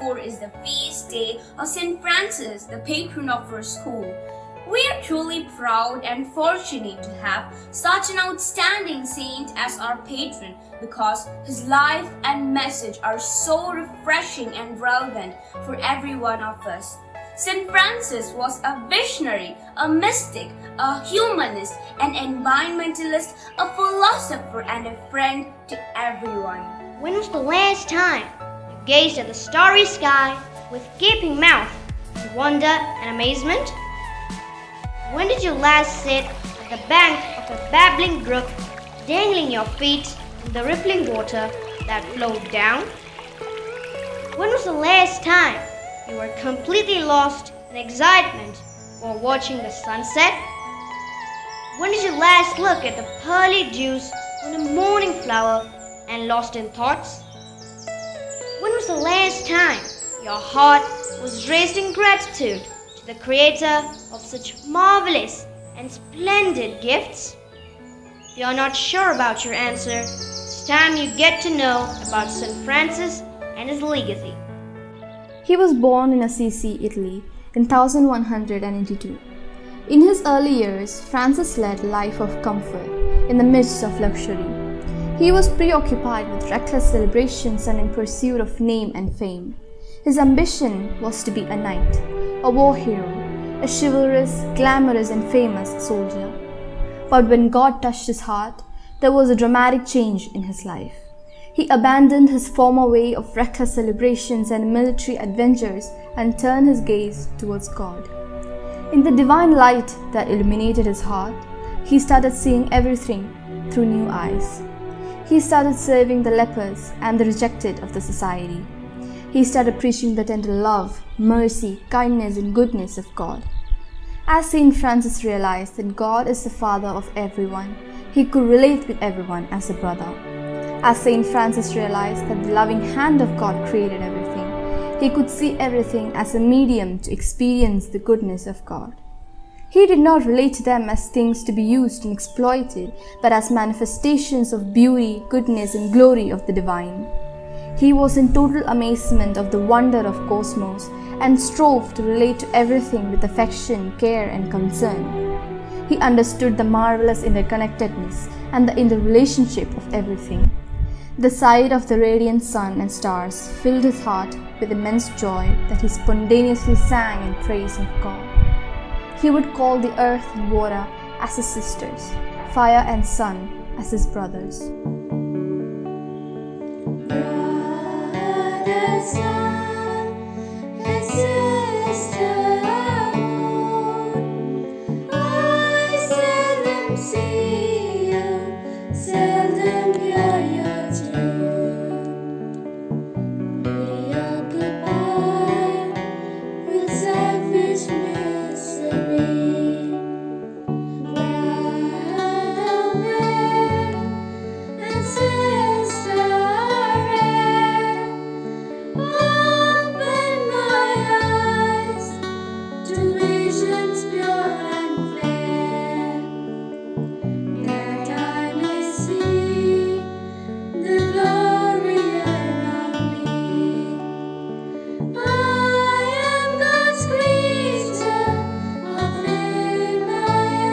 24 is the feast day of St. Francis, the patron of our school. We are truly proud and fortunate to have such an outstanding saint as our patron because his life and message are so refreshing and relevant for every one of us. St. Francis was a visionary, a mystic, a humanist, an environmentalist, a philosopher, and a friend to everyone. When was the last time you gazed at the starry sky with gaping mouth in wonder and amazement? When did you last sit at the bank of a babbling brook, dangling your feet in the rippling water that flowed down? When was the last time you were completely lost in excitement while watching the sunset? When did you last look at the pearly dews on a morning flower and lost in thoughts? When was the last time your heart was raised in gratitude to the Creator of such marvelous and splendid gifts? If you are not sure about your answer, it's time you get to know about St. Francis and his legacy. He was born in Assisi, Italy in 1182. In his early years, Francis led a life of comfort in the midst of luxury. He was preoccupied with reckless celebrations and in pursuit of name and fame. His ambition was to be a knight, a war hero, a chivalrous, glamorous and famous soldier. But when God touched his heart, there was a dramatic change in his life. He abandoned his former way of reckless celebrations and military adventures and turned his gaze towards God. In the divine light that illuminated his heart, he started seeing everything through new eyes. He started serving the lepers and the rejected of the society. He started preaching the tender love, mercy, kindness and goodness of God. As St. Francis realized that God is the Father of everyone, he could relate with everyone as a brother. As St. Francis realized that the loving hand of God created everything, he could see everything as a medium to experience the goodness of God. He did not relate to them as things to be used and exploited, but as manifestations of beauty, goodness, and glory of the divine. He was in total amazement of the wonder of cosmos and strove to relate to everything with affection, care, and concern. He understood the marvelous interconnectedness and the interrelationship of everything. The sight of the radiant sun and stars filled his heart with immense joy that he spontaneously sang in praise of God. He would call the earth and water as his sisters, fire and sun as his brothers. Brother, sun, and sister moon, I seldom see you, seldom hear your tune. Preoccupied with selfish misery, brother red and sister red, open my eyes to visions pure and fair, that I may see the glory around me. I am God's creature, of Him I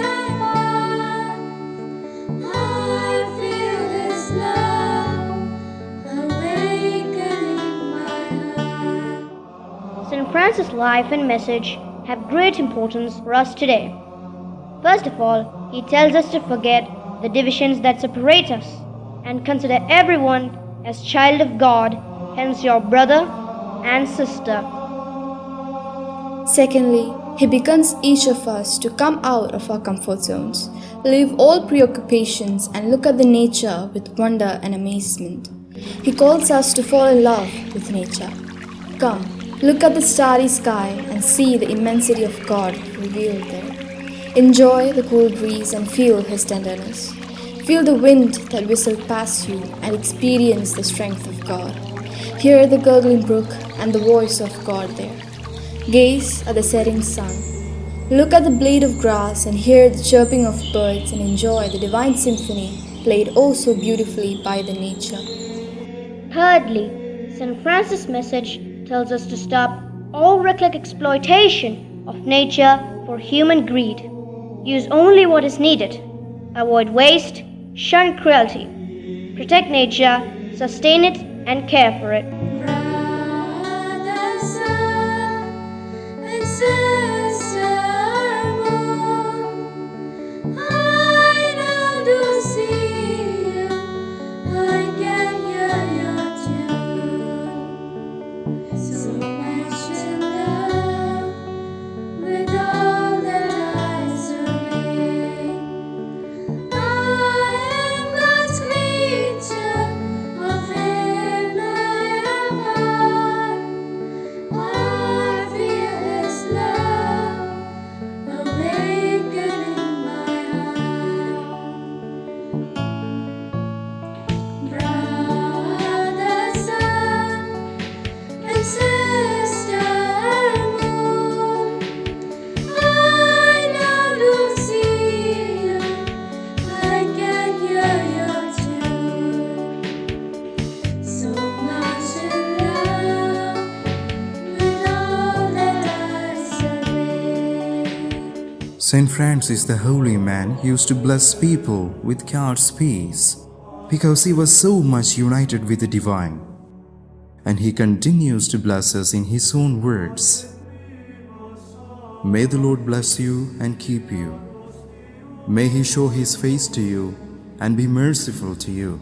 am one. I feel His love awakening my heart. St. Francis' life and message have great importance for us today. First of all, he tells us to forget the divisions that separate us and consider everyone as child of God, hence your brother and sister. Secondly, he beckons each of us to come out of our comfort zones, leave all preoccupations and look at the nature with wonder and amazement. He calls us to fall in love with nature. Come, look at the starry sky and see the immensity of God revealed there. Enjoy the cool breeze and feel His tenderness. Feel the wind that whistled past you and experience the strength of God. Hear the gurgling brook and the voice of God there. Gaze at the setting sun. Look at the blade of grass and hear the chirping of birds and enjoy the divine symphony played oh so beautifully by the nature. Thirdly, St. Francis' message tells us to stop all reckless exploitation of nature for human greed. Use only what is needed. Avoid waste, shun cruelty. Protect nature, sustain it, and care for it. Brothers and sisters, I now do see you. I can hear your tune. So much in love, with all that I survey. I am God's creature, of Him I am part. I feel His love awakening my heart. Brothers and sisters, I now do see you. I can hear your tune. So much in love, with all that I survey. Saint Francis, the holy man, used to bless people with God's peace because he was so much united with the divine. And he continues to bless us in his own words. May the Lord bless you and keep you. May he show his face to you and be merciful to you.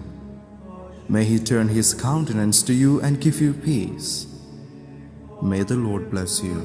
May he turn his countenance to you and give you peace. May the Lord bless you.